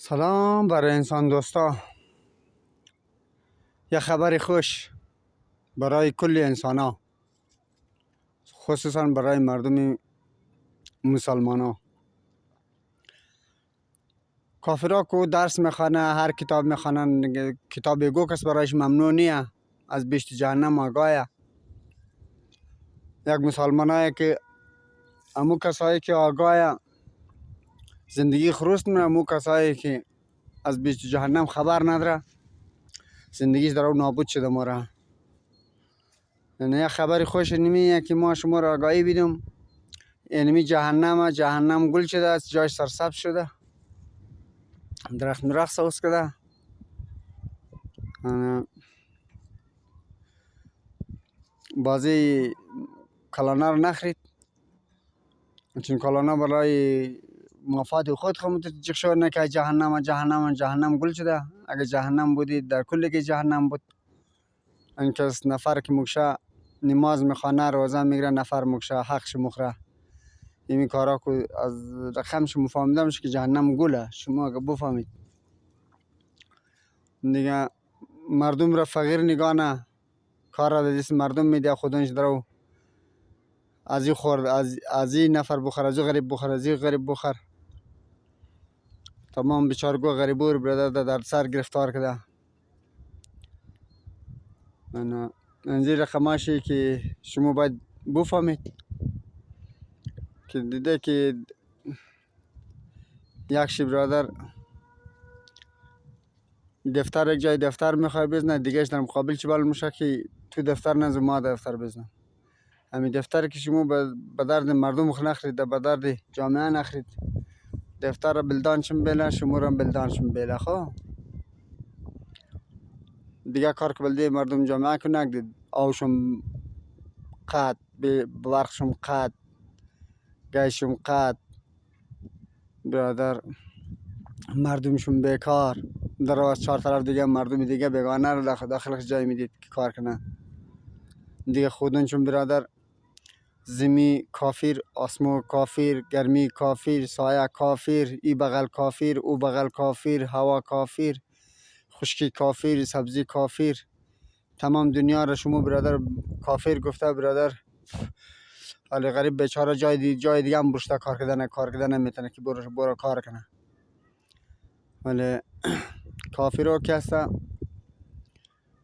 سلام برای انسان دوستا. یه خبر خوش برای کل انسان ها، خصوصا برای مردم مسلمان ها. کافرها که درس میخوانه، هر کتاب میخوانن، کتاب گو کس برایش ممنوع نیه، از بهشت جهنم آگاهه. یک مسلمان هایی که امو کسایی که آگاه زندگی خروست نه، امو کسایی که از بهشت جهنم خبر نداره، زندگیش در اون نابود شده موره. یه خبر خوش نمیه که ما شما را آگاهی بیدم. اینمی جهنم گل شده است، جایش سرسبز شده، درخت مرخ سوز کرده. بازی کلانا رو نخرید، چون کلانا برای مفاد خود متوجه شد نه که جهنم گل شده. اگه جهنم بودی در کل که جهنم بود. این کس نفر که مکشه نماز میخوانه، روزه میگیره، نفر مکشه حقش مخره. این کارا که از رقمش مفهمیدمش که جهنم گله. شما اگه بفهمید دیگه مردم را فقیر نگاه نه، کار را دست مردم میده، خودش درو از این خورد، از این نفر بخور، از این غریب بخور، از این غریب بخور. تمام بیچارگو غریبور برادر در سر گرفتار کرده. من این رقماشی که شما باید بفهمید که دیده که یک شی برادر دفتر، یک جای دفتر میخوای بزنه، دیگهش در مقابل چی بال میشه که تو دفتر نزو، ما دفتر بزنم. همین دفتر که شما به درد مردم نخرید، به درد جامعه نخرید. دفتر بلدانشم بیله، شما را بلدانشم بیله. خب دیگه کار که بلده مردم جامعه که نگدید، آوشم قد، برخشم قد، گیشم قد، برادر مردمشون بیکار. در از چهار طرف دیگه مردم دیگه بیگانه رو داخلش جای میدید که کار کنه. دیگه خودنشون برادر زمین کافر، آسمو کافر، گرمی کافر، سایه کافر، ای بغل کافر، او بغل کافر، هوا کافر، خشکی کافر، سبزی کافر. تمام دنیا را شما برادر کافر گفته برادر. ولی غریب بیچاره جای دیگه هم برشته کار کردن نمیتونه که برو کار کنه. ولی کافرها که هسته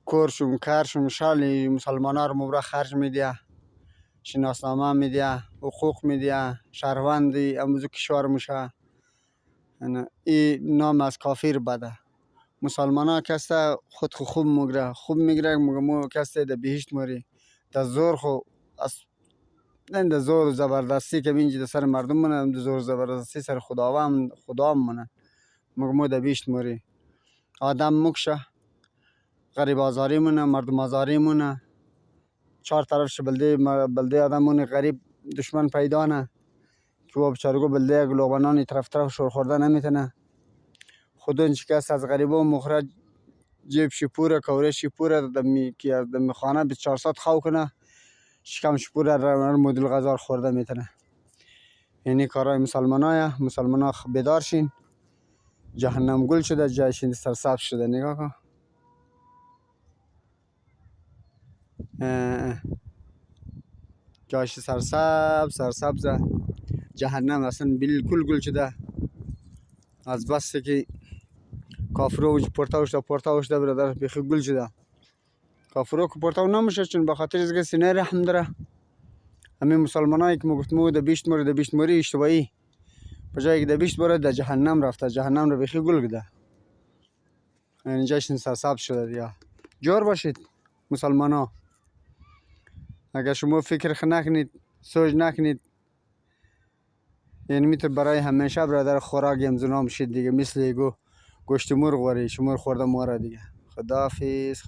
کورشون کرشون شالی مسلمان ها رو مبرا خرج میده، شناسنامه میده، حقوق میده، شهروندی اموزو کشور میشه. این نام از کافر بده. مسلمان ها که هسته خود خوب میگره مو که هسته در بهشت موری. در زور خو از نه در زور زبردستی که بینجی در سر مردم مونه، در زور زبردستی سر خدا مونه. مو در بهشت موری. آدم مکشه، غریب آزاری مونه، مردم آزاری مونه. چهار طرفش بلده آدم مونه، غریب دشمن پیدا نه که با بچارگو بلده گلوبانانی طرف شور خورده نمیتونه. خودون شکست از غریبا مخرج جیب شپوره، کوره شپوره که از خانه 24 ساعت خو کنه، شکم شپوره را مدل غذار خورده میتونه. یعنی کارهای مسلمان ها بیدار شین. جهنم گل شده، جایشین سرسبز شده. نگاه کن جایش سرسبزه. جهنم اصلا بالکل گل شده. از بس که کافرو پورتاوش ده برادر بخی گل شده. کافرو که پورتاو نمیشه، چون به خاطر از سینه رحم داره. همین مسلمانایی که ما گفتم در بیشت موری اشتباهی، به جایی که در بیشت بره در جهنم رفته، جهنم رو بخی گل گده. اینجاشون سرسبز شده دیگه. جور باشید مسلمانا. اگر شما فکر نکنید، سوچ نکنید، یعنی میتونه برای همیشه برادر خوراک همزنا میشید دیگه. مثل گوشت مرغ وری شما خورده ماره دیگه. خداحافظ.